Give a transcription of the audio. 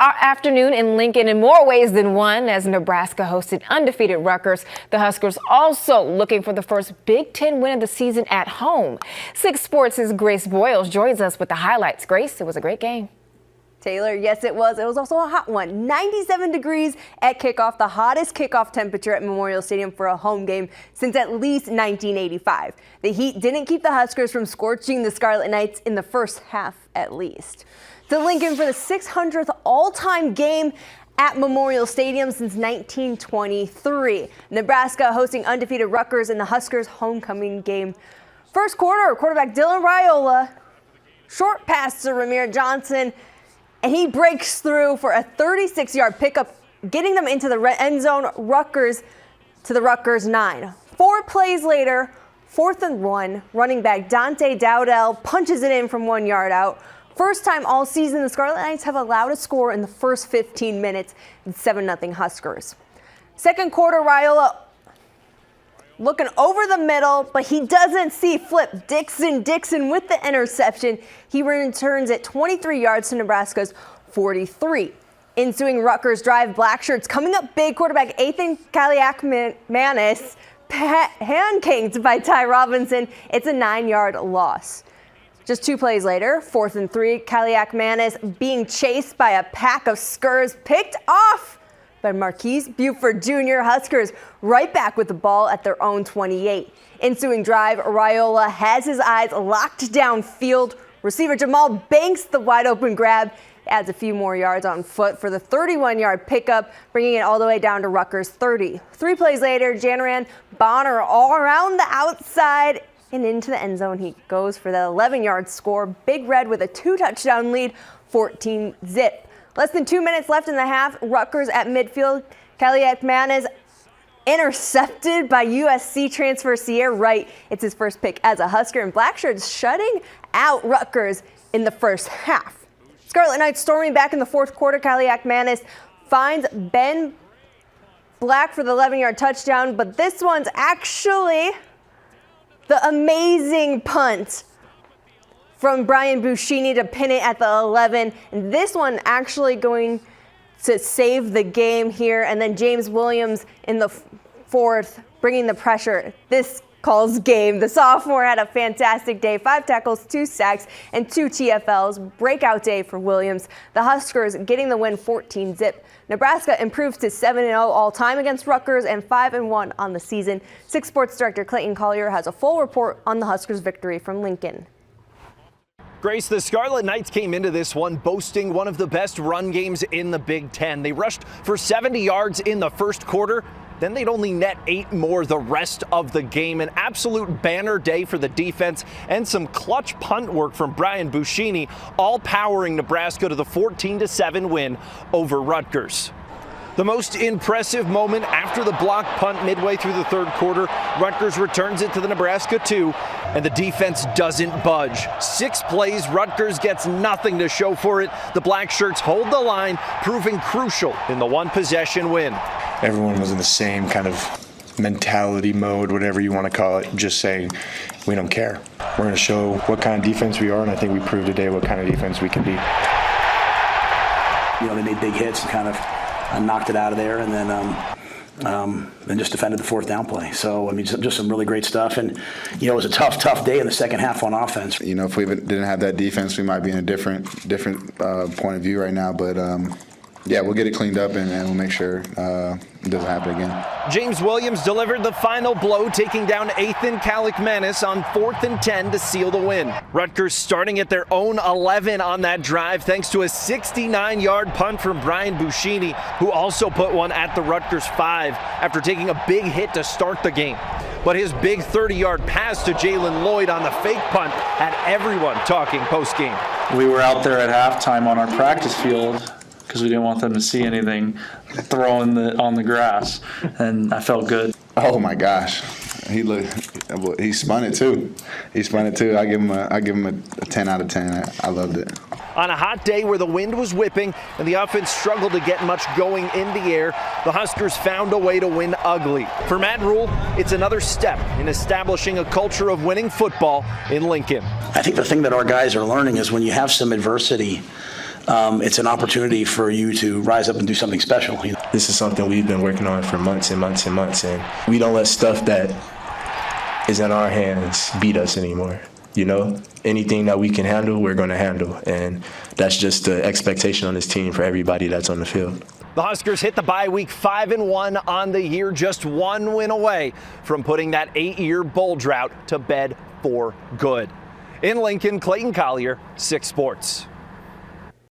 afternoon in Lincoln in more ways than one as Nebraska hosted undefeated Rutgers. The Huskers also looking for the first Big Ten win of the season at home. 6 Sports' Grace Boyles joins us with the highlights. Grace, it was a great game. Taylor, yes, it was. It was also a hot one. 97 degrees at kickoff, the hottest kickoff temperature at Memorial Stadium for a home game since at least 1985. The heat didn't keep the Huskers from scorching the Scarlet Knights in the first half, at least. To Lincoln for the 600th all-time game at Memorial Stadium since 1923. Nebraska hosting undefeated Rutgers in the Huskers homecoming game. First quarter, quarterback Dylan Raiola, short pass to Ramir Johnson, and he breaks through for a 36-yard pickup, getting them into the end zone. Rutgers to the Rutgers 9. 4 plays later, 4th and 1, running back Dante Dowdell punches it in from 1 yard out. First time all season, the Scarlet Knights have allowed a score in the first 15 minutes. It's 7-0 Huskers. Second quarter, Raiola looking over the middle, but he doesn't see Flip Dixon with the interception. He returns it 23 yards to Nebraska's 43. Ensuing Rutgers drive, Black Shirts coming up big. Quarterback Ethan Kaliakmanis pancaked by Ty Robinson. It's a 9-yard loss. Just 2 plays later, 4th and 3, Kaliakmanis being chased by a pack of Skurs, picked off by Marquise Buford Jr. Huskers right back with the ball at their own 28. Ensuing drive, Raiola has his eyes locked downfield. Receiver Jamal banks the wide open grab, adds a few more yards on foot for the 31-yard pickup, bringing it all the way down to Rutgers 30. 3 plays later, Janaran Bonner all around the outside and into the end zone. He goes for the 11-yard score. Big Red with a 2-touchdown lead, 14-zip. Less than 2 minutes left in the half. Rutgers at midfield. Kaliakmanis intercepted by USC transfer Sierra Wright. It's his first pick as a Husker, and Black Shirts shutting out Rutgers in the first half. Scarlet Knights storming back in the fourth quarter. Kaliakmanis finds Ben Black for the 11-yard touchdown, but this one's actually the amazing punt from Brian Buschini to pin it at the 11. And this one actually going to save the game here. And then James Williams in the 4th, bringing the pressure. This calls game. The sophomore had a fantastic day. 5 tackles, 2 sacks, and 2 TFLs. Breakout day for Williams. The Huskers getting the win 14-zip. Nebraska improves to 7-0 all-time against Rutgers and 5-1 on the season. 6 Sports Director Clayton Collier has a full report on the Huskers' victory from Lincoln. Grace, the Scarlet Knights came into this one boasting one of the best run games in the Big Ten. They rushed for 70 yards in the first quarter. Then they'd only net 8 more the rest of the game. An absolute banner day for the defense and some clutch punt work from Brian Buschini, all powering Nebraska to the 14-7 win over Rutgers. The most impressive moment after the block punt midway through the third quarter, Rutgers returns it to the Nebraska 2, and the defense doesn't budge. 6 plays, Rutgers gets nothing to show for it. The Black Shirts hold the line, proving crucial in the 1-possession win. Everyone was in the same kind of mentality mode, whatever you want to call it, just saying, we don't care. We're going to show what kind of defense we are, and I think we proved today what kind of defense we can be. You know, they made big hits and kind of knocked it out of there, and then just defended the 4th down play. So, I mean, just some really great stuff. And, you know, it was a tough day in the second half on offense. You know, if we didn't have that defense, we might be in a different point of view right now. But, yeah, we'll get it cleaned up and we'll make sure it doesn't happen again. James Williams delivered the final blow, taking down Ethan Kaliakmanis on 4th and 10 to seal the win. Rutgers starting at their own 11 on that drive thanks to a 69-yard punt from Brian Buschini, who also put one at the Rutgers 5 after taking a big hit to start the game. But his big 30-yard pass to Jalen Lloyd on the fake punt had everyone talking post-game. We were out there at halftime on our practice field because we didn't want them to see anything throwing on the grass, and I felt good. Oh my gosh, he spun it too. I give him a 10 out of 10. I loved it. On a hot day where the wind was whipping and the offense struggled to get much going in the air, the Huskers found a way to win ugly. For Matt Rule, it's another step in establishing a culture of winning football in Lincoln. I think the thing that our guys are learning is when you have some adversity, it's an opportunity for you to rise up and do something special. This is something we've been working on for months and months and months, and we don't let stuff that is in our hands beat us anymore. Anything that we can handle, we're going to handle, and that's just the expectation on this team for everybody that's on the field. The Huskers hit the bye week 5-1 on the year, just one win away from putting that 8-year bowl drought to bed for good. In Lincoln, Clayton Collier, 6 Sports.